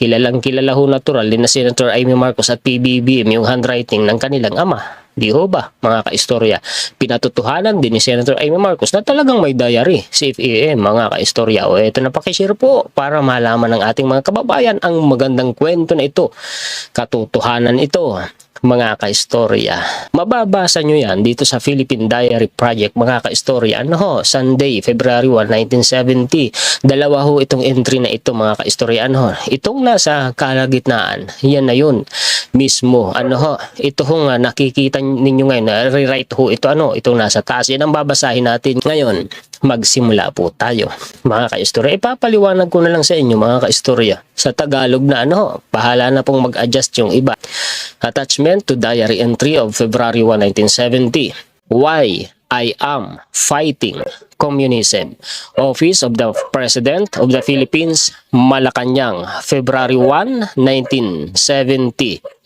Kilalang kilala ho natural din na Senator Amy Marcos at PBBM yung handwriting ng kanilang ama. Di ho ba, mga kaistorya? Pinatutuhanan din ni Senator Amy Marcos na talagang may diary si FEM, mga kaistorya. O eto na, pakishare po para malaman ng ating mga kababayan ang magandang kwento na ito. Katotohanan ito, mga kaistorya. Mababasa nyo yan dito sa Philippine Diary Project, mga kaistorya. Ano ho, Sunday, February 1, 1970. Dalawa ho itong entry na ito, mga kaistorya. Ano ho, itong nasa kalagitnaan, yan na yun mismo. Ano ho, ito ho nga nakikita ninyo ngayon, rewrite ho ito, ano, itong nasa taas. Yan ang babasahin natin ngayon. Magsimula po tayo, mga kaistorya. Ipapaliwanag ko na lang sa inyo, mga kaistorya, sa Tagalog na ano, bahala na pong mag-adjust yung iba. Attachment to diary entry of February 1, 1970. Why I am fighting communism. Office of the President of the Philippines, Malacanang, February 1, 1970.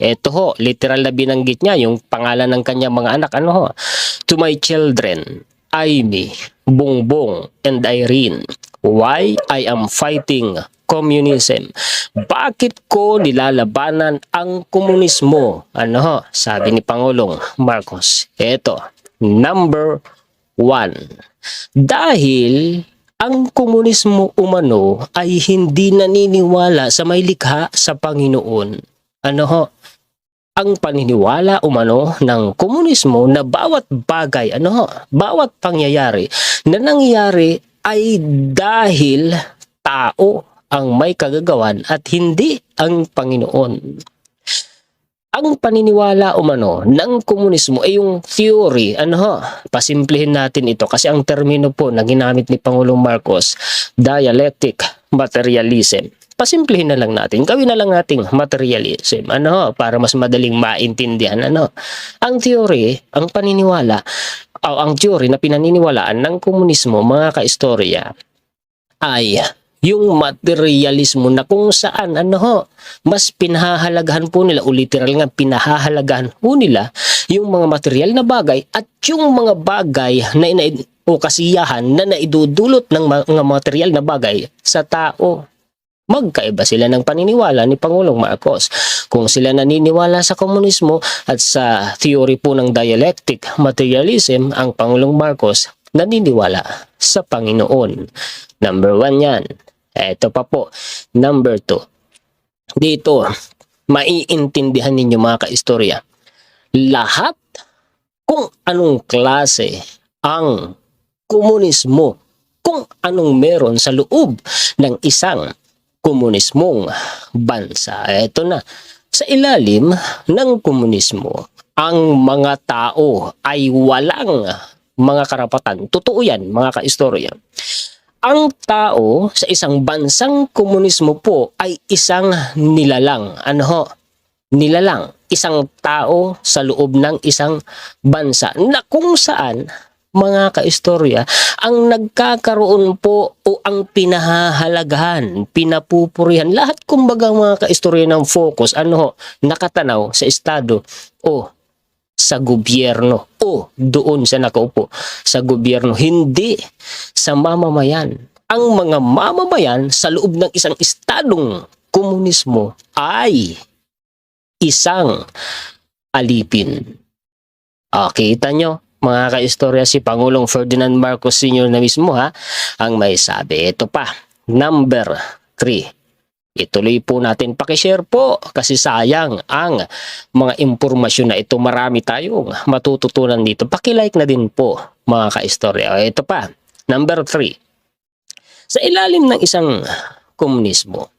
Ito ho, literal na binanggit niya yung pangalan ng kanyang mga anak. Ano ho? To my children, Amy, Bongbong, and Irene, why I am fighting communism. Bakit ko nilalabanan ang komunismo? Ano ho? Sabi ni Pangulong Marcos. Ito, number 1. Dahil ang komunismo umano ay hindi naniniwala sa may likha sa Panginoon. Ano ho? Ang paniniwala umano ng komunismo na bawat bagay, ano ho, bawat pangyayari na nangyayari ay dahil tao ang may kagagawan at hindi ang Panginoon. Ang paniniwala umano ng komunismo ay yung theory, ano ho, pasimplihin natin ito kasi ang termino po na ginamit ni Pangulong Marcos, dialectic materialism. Pasimplihin na lang natin, gawin na lang nating materialism, ano ho, para mas madaling maintindihan, ano. Ang theory, ang paniniwala, o ang theory na pinaniniwalaan ng komunismo, mga kaistorya, ay yung materialismo na kung saan, ano ho, mas pinahahalagahan po nila, o literal nga pinahahalagahan po nila yung mga material na bagay at yung mga bagay na o kasiyahan na naidudulot ng mga material na bagay sa tao. Magkaiba sila ng paniniwala ni Pangulong Marcos. Kung sila naniniwala sa komunismo at sa theory po ng dialectic materialism, ang Pangulong Marcos naniniwala sa Panginoon. Number 1 yan. Ito pa po, number 2. Dito, maiintindihan ninyo, mga kaistorya, lahat kung anong klase ang komunismo, kung anong meron sa loob ng isang komunismong bansa. Ito na, sa ilalim ng komunismo, ang mga tao ay walang mga karapatan. Totoo yan, mga kaistorya. Ang tao sa isang bansang komunismo po ay isang nilalang. Ano ho? Nilalang. Isang tao sa loob ng isang bansa na kung saan, mga kaistorya, ang nagkakaroon po o ang pinahahalagahan, pinapupurihan, lahat kumbaga, mga kaistorya, ng focus, ano ho, nakatanaw sa estado o sa gobyerno o doon sa nakaupo sa gobyerno, hindi sa mamamayan. Ang mga mamamayan sa loob ng isang estadong komunismo ay isang alipin. Kita nyo, mga kaistorya, si Pangulong Ferdinand Marcos Sr. na mismo ang may sabi. Ito pa, number 3. Ituloy po natin, pakishare po kasi sayang ang mga impormasyon na ito. Marami tayong matututunan dito. Pakilike na din po, mga kaistorya. Ito pa, number 3. Sa ilalim ng isang komunismo,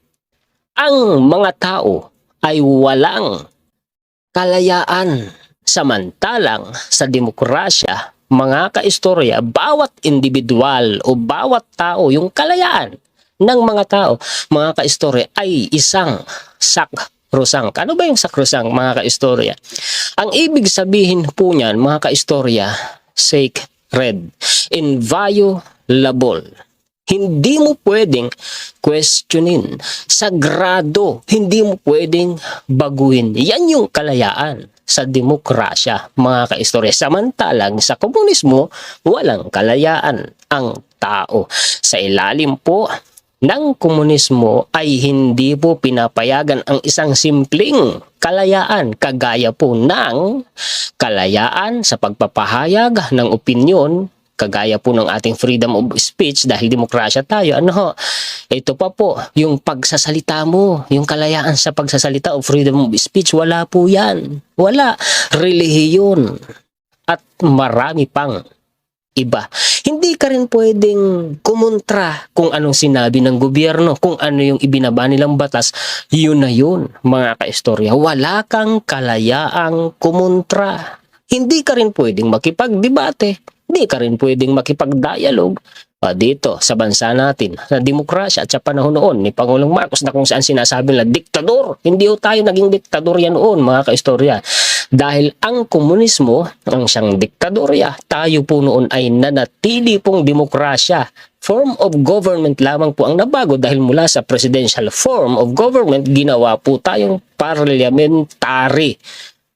ang mga tao ay walang kalayaan. Samantalang sa demokrasya, mga kaistorya, bawat individual o bawat tao, yung kalayaan ng mga tao, mga kaistorya, ay isang sakrosang. Ano ba yung sakrosang, mga kaistorya? Ang ibig sabihin po niyan, mga kaistorya, sacred, inviolable. Hindi mo pwedeng questionin. Sagrado. Hindi mo pwedeng baguhin. Yan yung kalayaan sa demokrasya, mga kaistorya. Samantalang sa komunismo, walang kalayaan ang tao. Sa ilalim po ng komunismo ay hindi po pinapayagan ang isang simpleng kalayaan kagaya po ng kalayaan sa pagpapahayag ng opinyon, kagaya po ng ating freedom of speech dahil demokrasya tayo. Ano ho? Ito pa po, yung pagsasalita mo, yung kalayaan sa pagsasalita o freedom of speech, wala po yan. Wala. Relihiyon at marami pang iba. Hindi ka rin pwedeng kumontra kung anong sinabi ng gobyerno, kung ano yung ibinaba nilang batas, yun na yun, mga kaistorya. Wala kang kalayaang kumontra. Hindi ka rin pwedeng makipagdebate. Hindi ka rin pwedeng makipagdialog dito sa bansa natin na demokrasya at sa panahon noon ni Pangulong Marcos na kung saan sinasabi nila diktador. Hindi ho tayo naging diktador yan noon, mga kaistorya. Dahil ang komunismo ang siyang diktadorya, tayo po noon ay nanatili pong demokrasya. Form of government lamang po ang nabago dahil mula sa presidential form of government, ginawa po tayong parliamentary,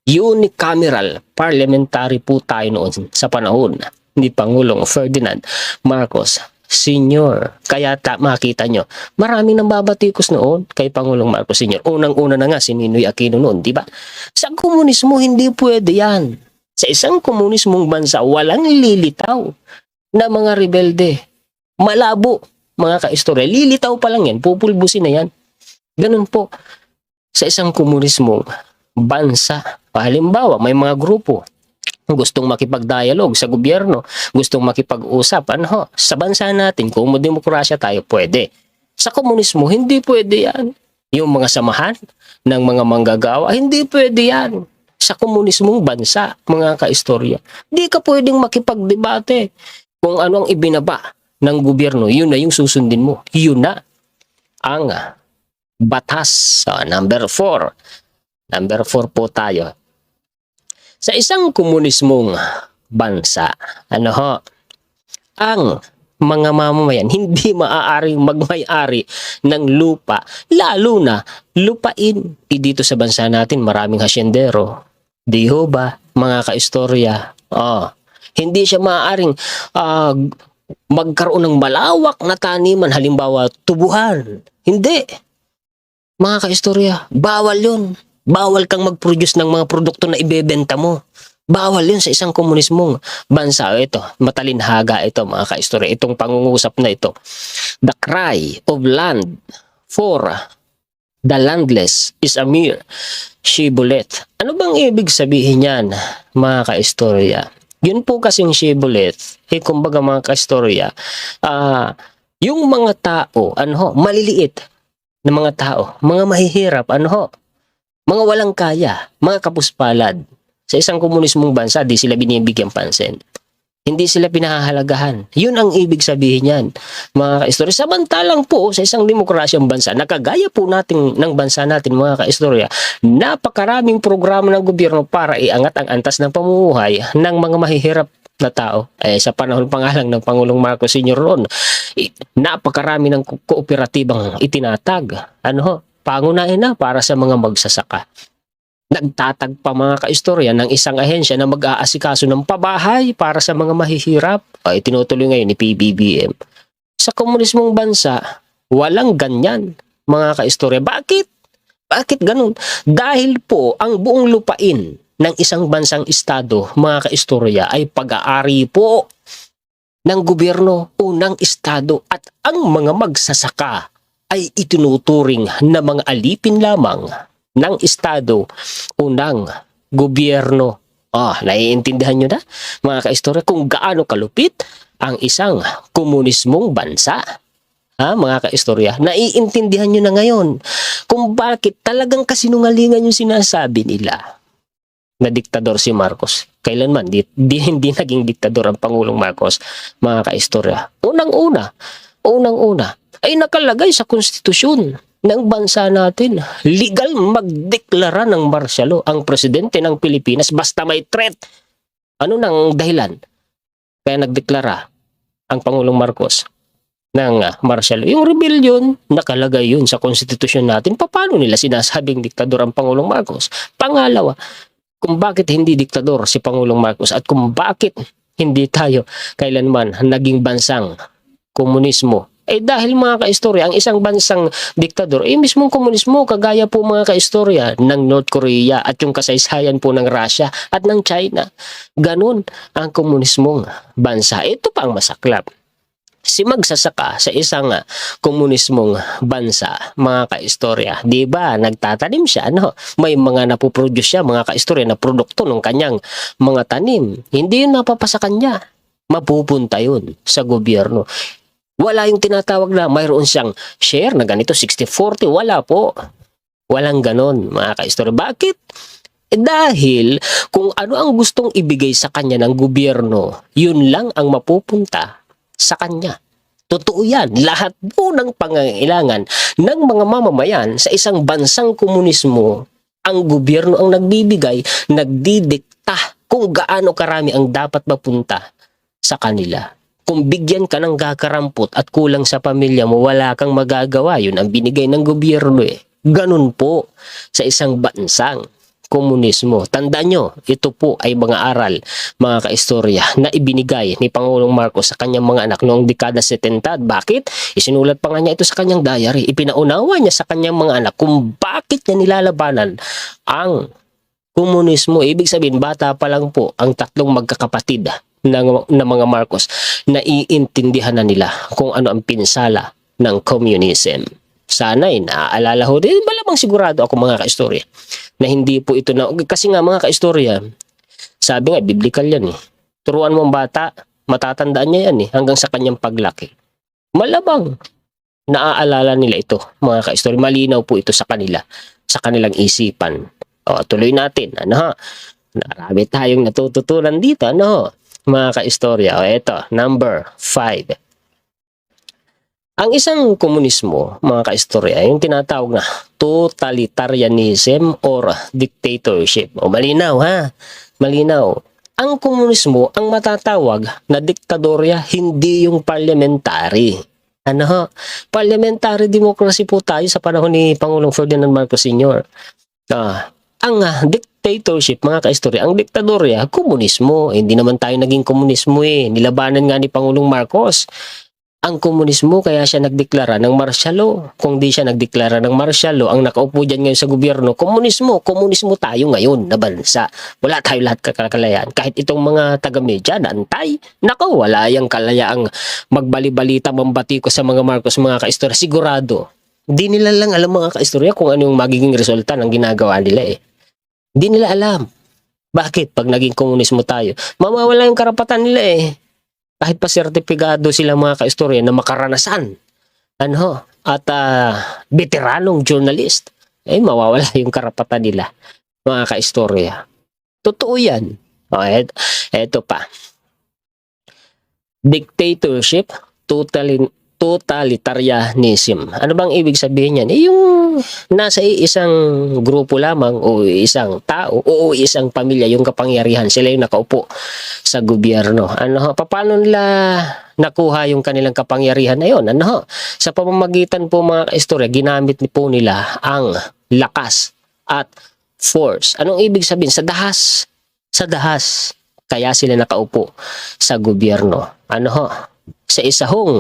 unicameral, parliamentary po tayo noon sa panahon ni Pangulong Ferdinand Marcos Sr. Kaya makita nyo, maraming nang babatikos noon kay Pangulong Marcos Sr. Unang-una na nga si Ninoy Aquino noon, di ba? Sa komunismo, hindi pwede yan. Sa isang komunismong bansa, walang lilitaw na mga rebelde. Malabo, mga kaistorya. Lilitaw pa lang yan, pupulbusin na yan. Ganun po. Sa isang komunismong bansa, halimbawa, may mga grupo gustong makipag-dialogue sa gobyerno, gustong makipag-usap, sa bansa natin, kung demokrasya tayo, pwede. Sa komunismo, hindi pwede yan. Yung mga samahan ng mga manggagawa, hindi pwede yan. Sa komunismong bansa, mga kaistorya, hindi ka pwedeng makipagdebate. Kung ano ang ibinaba ng gobyerno, yun na yung susundin mo. Yun na ang batas. Number 4. Number 4 po tayo. Sa isang komunismong bansa, ang mga mamamayan hindi maaaring magmay-ari ng lupa, lalo na lupain. Dito sa bansa natin, maraming hasyendero. Di ho ba, mga kaistorya? Hindi siya maaaring magkaroon ng malawak na taniman, halimbawa tubuhan. Hindi. Mga kaistorya, bawal yun. Bawal kang mag-produce ng mga produkto na ibebenta mo. Bawal yun sa isang komunismong bansa. Ito, matalinhaga ito, mga kaistorya. Itong pangungusap na ito. The cry of land for the landless is a mere shibboleth. Ano bang ibig sabihin yan, mga kaistorya? Yun po kasing shibboleth, kumbaga mga kaistorya, yung mga tao, maliliit na mga tao, mga mahihirap, mga walang kaya, mga kapuspalad. Sa isang komunismong bansa, di sila binibigyan pansin. Hindi sila pinahahalagahan. Yun ang ibig sabihin yan, mga kaistorya. Samantalang po, sa isang demokrasyang bansa, nakagaya po natin ng bansa natin, mga kaistorya, napakaraming programa ng gobyerno para iangat ang antas ng pamumuhay ng mga mahihirap na tao. Sa panahon pa nga lang ng Pangulong Marcos Sr. ron, napakarami ng kooperatibang itinatag. Pangunahin na para sa mga magsasaka. Nagtatag pa, mga kaistorya, ng isang ahensya na mag-aasikaso ng pabahay para sa mga mahihirap. Tinutuloy ngayon ni PBBM. Sa komunismong bansa, walang ganyan, mga kaistorya. Bakit? Bakit ganun? Dahil po, ang buong lupain ng isang bansang estado, mga kaistorya, ay pag-aari po ng gobyerno o ng estado at ang mga magsasaka ay itinuturing na mga alipin lamang ng estado o ng gobyerno. Naiintindihan nyo na, mga kaistorya, kung gaano kalupit ang isang komunismong bansa. Mga kaistorya, naiintindihan nyo na ngayon kung bakit talagang kasinungalingan yung sinasabi nila na diktador si Marcos. Kailanman, hindi naging diktador ang Pangulong Marcos, mga kaistorya. Unang-una, ay nakalagay sa konstitusyon ng bansa natin. Legal magdeklara ng martial law ang presidente ng Pilipinas basta may threat. Ano nang dahilan kaya nagdeklara ang Pangulong Marcos ng martial law? Yung rebellion, nakalagay yun sa konstitusyon natin. Paano nila sinasabing diktador ang Pangulong Marcos? Pangalawa, kung bakit hindi diktador si Pangulong Marcos at kung bakit hindi tayo kailanman naging bansang komunismo, Eh dahil mga kaistorya, ang isang bansang diktador, eh mismong komunismo, kagaya po mga kaistorya ng North Korea at yung kasaysayan po ng Russia at ng China. Ganun ang komunismong bansa. Ito pa ang masaklap. Si magsasaka sa isang komunismong bansa, mga kaistorya, di ba, nagtatanim siya, no? May mga napoproduce siya, mga kaistorya, na produkto ng kanyang mga tanim. Hindi yun mapapasa kanya. Mapupunta yun sa gobyerno. Wala yung tinatawag na mayroon siyang share na ganito, 60-40. Wala po. Walang ganon, mga kaistorya. Bakit? Dahil kung ano ang gustong ibigay sa kanya ng gobyerno, yun lang ang mapupunta sa kanya. Totoo yan. Lahat po ng pangangailangan ng mga mamamayan sa isang bansang komunismo, ang gobyerno ang nagbibigay, nagdidikta kung gaano karami ang dapat mapunta sa kanila. Kung bigyan ka ng kakarampot at kulang sa pamilya mo, wala kang magagawa. Yun ang binigay ng gobyerno eh. Ganun po sa isang bansang komunismo. Tandaan nyo, ito po ay mga aral, mga kaistorya, na ibinigay ni Pangulong Marcos sa kanyang mga anak noong dekada 70. Bakit? Isinulat pa nga niya ito sa kanyang diary. Ipinaunawa niya sa kanyang mga anak kung bakit niya nilalabanan ang komunismo. Ibig sabihin, bata pa lang po ang tatlong magkakapatid na mga Marcos na iintindihan na nila kung ano ang pinsala ng communism. Sana'y naaalala ho din, malamang sigurado ako mga kaistorya, na hindi po ito na, kasi nga mga kaistorya, sabi nga, biblical yan eh. Turuan mo ang bata, matatandaan niya yan eh, hanggang sa kanyang paglaki. Malamang, naaalala nila ito, mga kaistorya. Malinaw po ito sa kanila, sa kanilang isipan. O, tuloy natin, ano ha? Marami tayong natututunan dito, ano mga kaistorya. O, ito, number 5. Ang isang komunismo, mga kaistorya, yung tinatawag na totalitarianism or dictatorship. O malinaw ha, malinaw. Ang komunismo, ang matatawag na diktadorya, hindi yung parliamentary. Ano ho? Parliamentary democracy po tayo sa panahon ni Pangulong Ferdinand Marcos Sr. Ang dictatorship, mga kaistorya, ang diktadorya, komunismo. Hindi naman tayo naging komunismo eh. Nilabanan nga ni Pangulong Marcos ang komunismo, kaya siya nagdeklara ng martial law. Kung di siya nagdeklara ng martial law, ang nakaupo dyan ngayon sa gobyerno, komunismo tayo ngayon na bansa. Wala tayo lahat kakalayan. Kahit itong mga taga-media na antay, nako, wala yung kalayaang magbali-balita, mambati ko sa mga Marcos, mga kaistorya. Sigurado, di nila lang alam, mga kaistorya, kung ano yung magiging resulta ng ginagawa nila eh. Di nila alam. Bakit? Pag naging komunismo tayo, mawawala yung karapatan nila eh. Kahit pa sertipikado sila, mga kaistorya, na makaranasan at veteranong journalist, eh mawawala yung karapatan nila, mga kaistorya. Totoo yan. Eto pa. Dictatorship, totalitarianism. Ano bang ibig sabihin yan? Yung nasa isang grupo lamang o isang tao o isang pamilya yung kapangyarihan. Sila yung nakaupo sa gobyerno. Paano nila nakuha yung kanilang kapangyarihan na yun? Sa pamamagitan po, mga kaistorya, ginamit po nila ang lakas at force. Anong ibig sabihin? Sa dahas. Sa dahas. Kaya sila nakaupo sa gobyerno. Sa isahong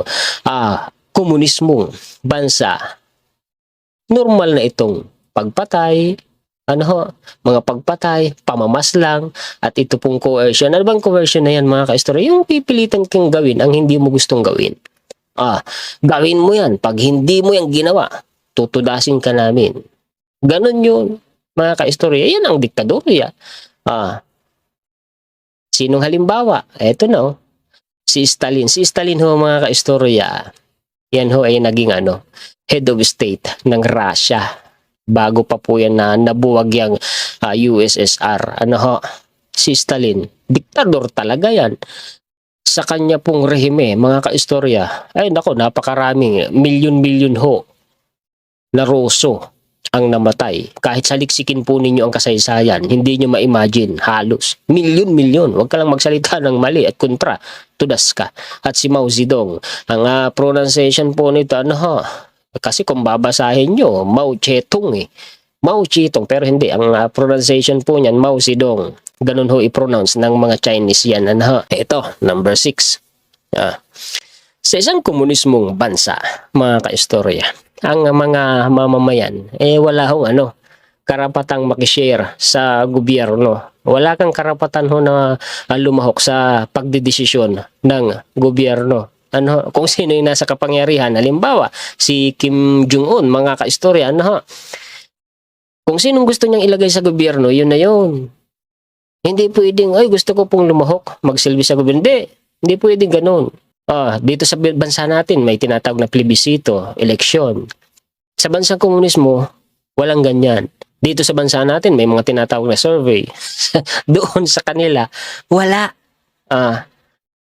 komunismong bansa, normal na itong pagpatay, mga pagpatay, pamamaslang, at ito pong coercion. Ano bang coercion na yan, mga kaistorya? Yung pipilitan kang gawin ang hindi mo gustong gawin. Gawin mo yan. Pag hindi mo yan ginawa, tutudasin ka namin. Ganon yun, mga kaistorya. Yan ang diktadorya. Sinong halimbawa? Eto na, si Stalin. Si Stalin ho, mga kaistorya, yan ho ay naging head of state ng Russia. Bago pa po yan na nabuwag yung USSR. Si Stalin, diktador talaga yan. Sa kanya pong rehime, mga kaistorya, ay nako, napakaraming milyon-milyon ho na Ruso ang namatay. Kahit saliksikin po ninyo ang kasaysayan, hindi nyo ma-imagine, halos milyon-milyon. Huwag ka lang magsalita ng mali at kontra, tudas ka. At si Mao Zedong, ang pronunciation po nito, kasi kung babasahin nyo, Mao Zedong eh. Mao Zedong, pero hindi, ang pronunciation po niyan, Mao Zedong. Ganun ho i-pronounce ng mga Chinese yan. Ito, number 6. Sa isang komunismong bansa, mga kaistorya, ang mga mamamayan, wala hong karapatang makishare sa gobyerno. Wala kang karapatan ho na lumahok sa pagdedesisyon ng gobyerno. Kung sino yung nasa kapangyarihan, halimbawa, si Kim Jong-un, mga kaistorya, kung sinong gusto niyang ilagay sa gobyerno, yun na yun. Hindi pwedeng, ay gusto ko pong lumahok, magsilbi sa gobyerno. Hindi pwedeng ganun. Dito sa bansa natin, may tinatawag na plebisito, eleksyon. Sa bansang komunismo, walang ganyan. Dito sa bansa natin, may mga tinatawag na survey. Doon sa kanila, wala.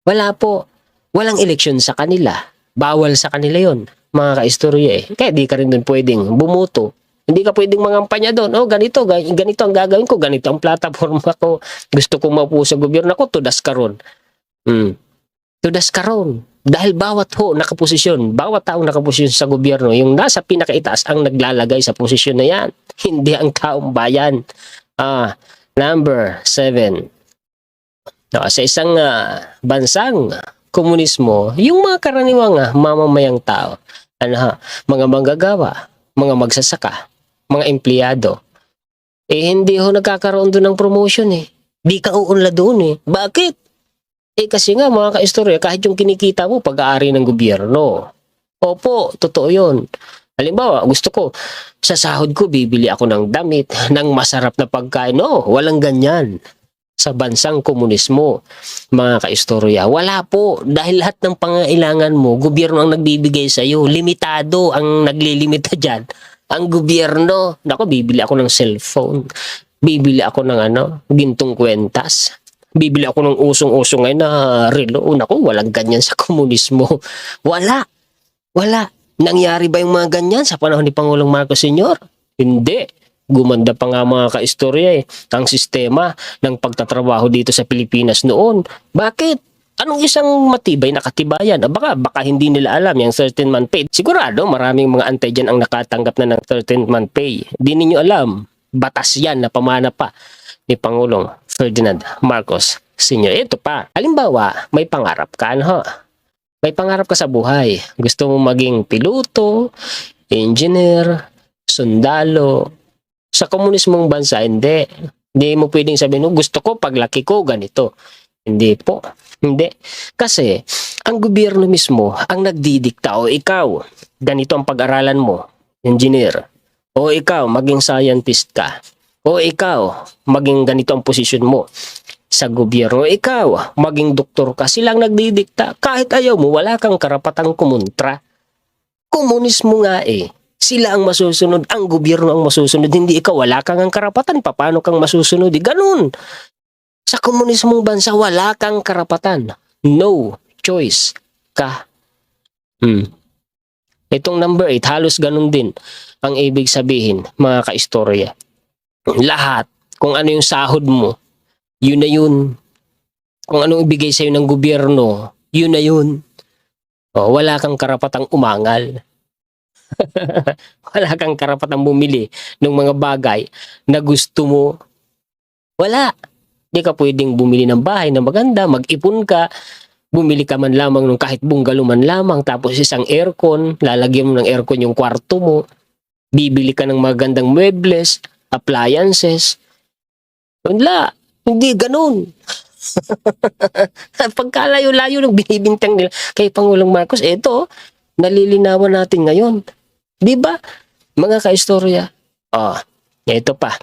Wala po. Walang eleksyon sa kanila. Bawal sa kanila yon, mga kaistorya eh. Kaya di ka rin doon pwedeng bumuto. Hindi ka pwedeng mangampanya doon. Ganito ang gagawin ko. Ganito ang plataforma ko. Gusto kong maupo sa gobyerno ko, tudas karon. Tudas karon. Dahil bawat taong nakaposisyon sa gobyerno, yung nasa pinakaitaas ang naglalagay sa posisyon na yan. Hindi ang taong bayan. Number 7. Sa isang bansang komunismo, yung mga karaniwang mamamayang tao, mga manggagawa, mga magsasaka, mga empleyado, hindi ho nagkakaroon doon ng promotion eh. Di ka uunlad doon eh. Bakit? Kasi nga mga kaistorya, kahit yung kinikita mo pag-aari ng gobyerno. Opo, totoo yun. Halimbawa, gusto ko, sa sahod ko bibili ako ng damit, ng masarap na pagkain. No, walang ganyan. Sa bansang komunismo, mga kaistorya, wala po. Dahil lahat ng pangailangan mo, gobyerno ang nagbibigay sa iyo. Limitado ang naglilimita dyan. Ang gobyerno, bibili ako ng cellphone. Bibili ako ng gintong kwentas. Bibili ako ng usong-usong ngayon na relo. Walang ganyan sa komunismo. Wala. Nangyari ba yung mga ganyan sa panahon ni Pangulong Marcos Sr.? Hindi. Gumanda pa nga mga kaistorya ang sistema ng pagtatrabaho dito sa Pilipinas noon. Bakit? Anong isang matibay na katibayan? Baka hindi nila alam yung 13-month pay. Sigurado maraming mga antay dyan ang nakatanggap na ng 13-month pay. Di ninyo alam. Batas yan na pamana pa ni Pangulong Ferdinand Marcos Sr. Ito pa. Halimbawa, may pangarap ka, May pangarap ka sa buhay. Gusto mo maging piloto, engineer, sundalo. Sa komunismong bansa, hindi. Hindi mo pwedeng sabihin, gusto ko paglaki ko ganito. Hindi po. Hindi. Kasi, ang gobyerno mismo ang nagdidikta, ikaw, ganito ang pag-aralan mo, engineer. O ikaw, maging scientist ka. O ikaw, maging ganito ang posisyon mo sa gobyerno. Ikaw, maging doktor ka. Silang nagdidikta. Kahit ayaw mo, wala kang karapatang kumontra. Komunismo nga eh. Sila ang masusunod. Ang gobyerno ang masusunod. Hindi ikaw. Wala kang ang karapatan. Paano kang masusunod? Ganun. Sa komunismong bansa, wala kang karapatan. No choice ka. Itong number 8, halos ganun din ang ibig sabihin, mga kaistorya. Lahat, kung ano yung sahod mo, yun na yun. Kung anong ibigay sa'yo ng gobyerno, yun na yun. Wala kang karapatang umangal. Wala kang karapatang bumili ng mga bagay na gusto mo. Wala. Hindi ka pwedeng bumili ng bahay na maganda, mag-ipon ka, bumili ka man lamang ng kahit bungalow man lamang, tapos isang aircon, lalagyan mo ng aircon yung kwarto mo, bibili ka ng magandang muebles, appliances. Wala. Hindi ganun. Pagkalayo-layo ng binibintang nila kay Pangulong Marcos, ito, nalilinawan natin ngayon. Di ba? Mga kaistorya. Ito pa.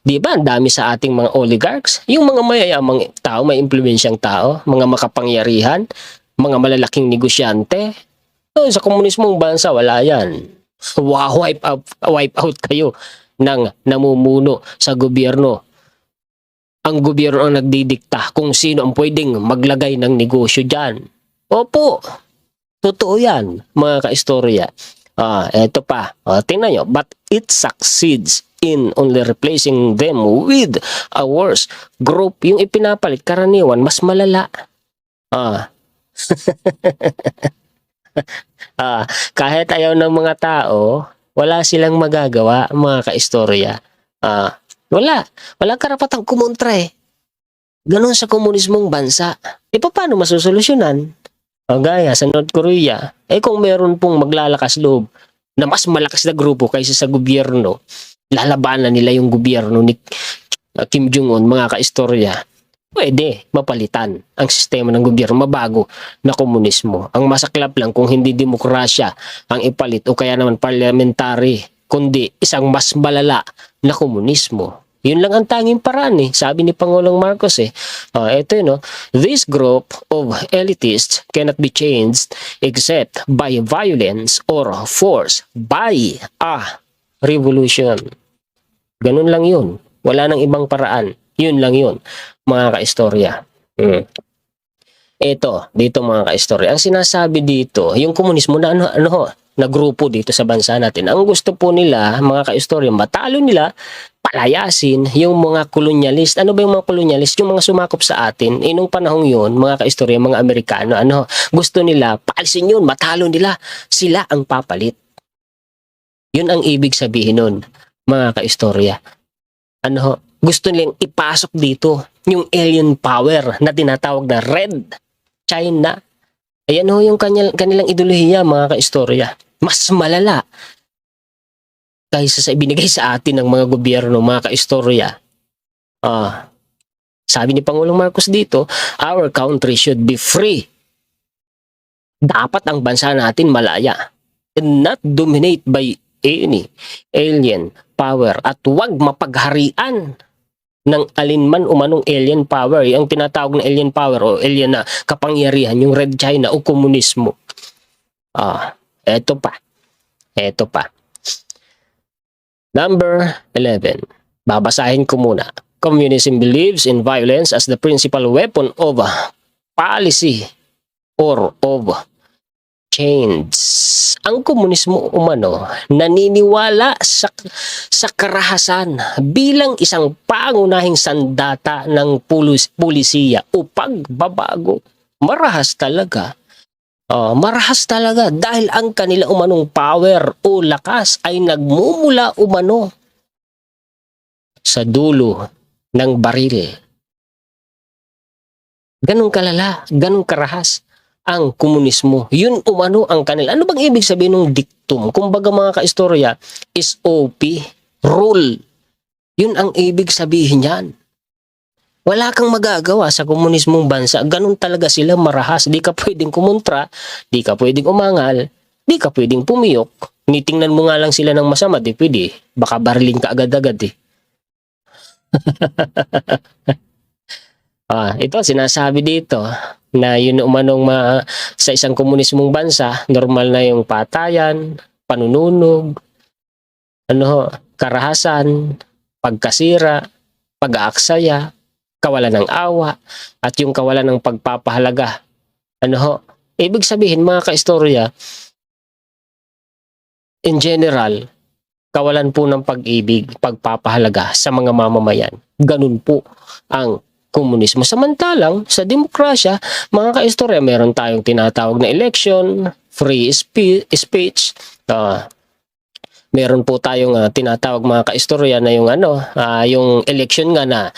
Di ba? Ang dami sa ating mga oligarchs. Yung mga mayayamang tao, may impluwensyang tao, mga makapangyarihan, mga malalaking negosyante. Sa komunismong bansa, wala yan. Wipe out kayo ng namumuno sa gobyerno. Ang gobyerno ang nagdidikta kung sino ang pwedeng maglagay ng negosyo dyan. Opo, totoo yan, mga kaistorya. Eto pa, tingnan nyo, but it succeeds in only replacing them with a worse group. Yung ipinapalit, karaniwan, mas malala. Kahit ayaw ng mga tao, wala silang magagawa, mga kaistorya. Wala karapatang kumontra eh. Ganon sa komunismong bansa. Paano masusolusyonan? Gaya sa North Korea, kung meron pong maglalakas loob na mas malakas na grupo kaysa sa gobyerno, lalabanan nila yung gobyerno ni Kim Jong-un, mga kaistorya, pwede mapalitan ang sistema ng gobyerno, mabago na komunismo. Ang masaklap lang kung hindi demokrasya ang ipalit o kaya naman parliamentary, kundi isang mas malala na komunismo. Yun lang ang tanging paraan sabi ni Pangulong Marcos ito this group of elitists cannot be changed except by violence or force by a revolution. Ganun lang yun. Wala nang ibang paraan. Yun lang yun, mga kaistorya. Ito, dito mga kaistorya. Ang sinasabi dito, yung komunismo na na grupo dito sa bansa natin. Ang gusto po nila, mga kaistorya, matalo nila, palayasin yung mga kolonyalist. Ano ba yung mga kolonyalist? Yung mga sumakop sa atin. Nung panahong yun, mga kaistorya, mga Amerikano, gusto nila, paalisin yun, matalo nila. Sila ang papalit. Yun ang ibig sabihin nun, mga kaistorya. Gusto nilang ipasok dito yung alien power na tinatawag na Red China. Ayan yung kanilang ideolohiya, mga kaistorya. Mas malala kaysa sa ibinigay sa atin ng mga gobyerno, mga kaistorya. Sabi ni Pangulong Marcos dito, our country should be free. Dapat ang bansa natin malaya and not dominate by any alien power at huwag mapagharian ng alinman umanong alien power. Yung tinatawag na alien power o alien na kapangyarihan, yung Red China o komunismo. Eto pa. Number 11. Babasahin ko muna. Communism believes in violence as the principal weapon of policy or of change. Ang komunismo naniniwala sa karahasan bilang isang pangunahing sandata ng pulisiya o pagbabago. Marahas talaga. Marahas talaga dahil ang kanila power o lakas ay nagmumula sa dulo ng baril. Ganun kalala, ganun karahas ang komunismo. Yun ang kanila. Ano bang ibig sabihin ng dictum? Kumbaga mga kaistorya, SOP, rule. Yun ang ibig sabihin yan. Wala kang magagawa sa komunismong bansa. Ganun talaga sila marahas. Di ka pwedeng kumontra, di ka pwedeng umangal, di ka pwedeng pumiyok. Nitingnan mo nga lang sila ng masama, di pwede. Baka barilin ka agad-agad Ito sinasabi dito na yun sa isang komunismong bansa, normal na yung patayan, panununog, karahasan, pagkasira, pag-aaksaya, kawalan ng awa, at yung kawalan ng pagpapahalaga. Ibig sabihin mga kaistorya, in general, kawalan po ng pag-ibig, pagpapahalaga sa mga mamamayan. Ganun po ang komunismo. Samantalang sa demokrasya, mga kaistorya, meron tayong tinatawag na election, free speech, meron po tayong tinatawag mga kaistorya na yung election nga na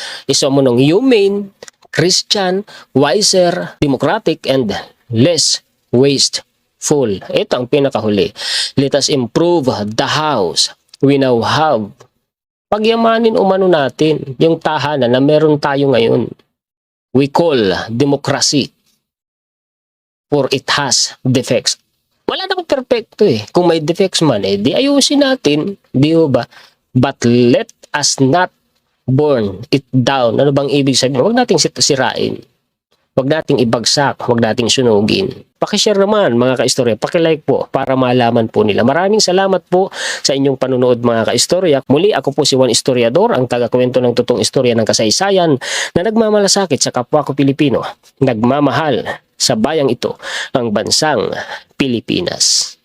humane, Christian, wiser, democratic, and less wasteful. Ito ang pinakahuli. Let us improve the house we now have. Pagyamanin natin yung tahanan na meron tayo ngayon. We call democracy, for it has defects. Wala namang perfecto Kung may defects man di ayusin natin, di ba? But let us not burn it down. Ano bang ibig sabihin? Huwag nating sirain. Huwag nating ibagsak, huwag nating sunugin. Pakishare naman mga kaistorya, pakilike po para malaman po nila. Maraming salamat po sa inyong panunood mga kaistorya. Muli ako po si Juan Historiador, ang tagakwento ng totoong istorya ng kasaysayan na nagmamalasakit sa kapwa ko Pilipino, nagmamahal sa bayang ito, ang bansang Pilipinas.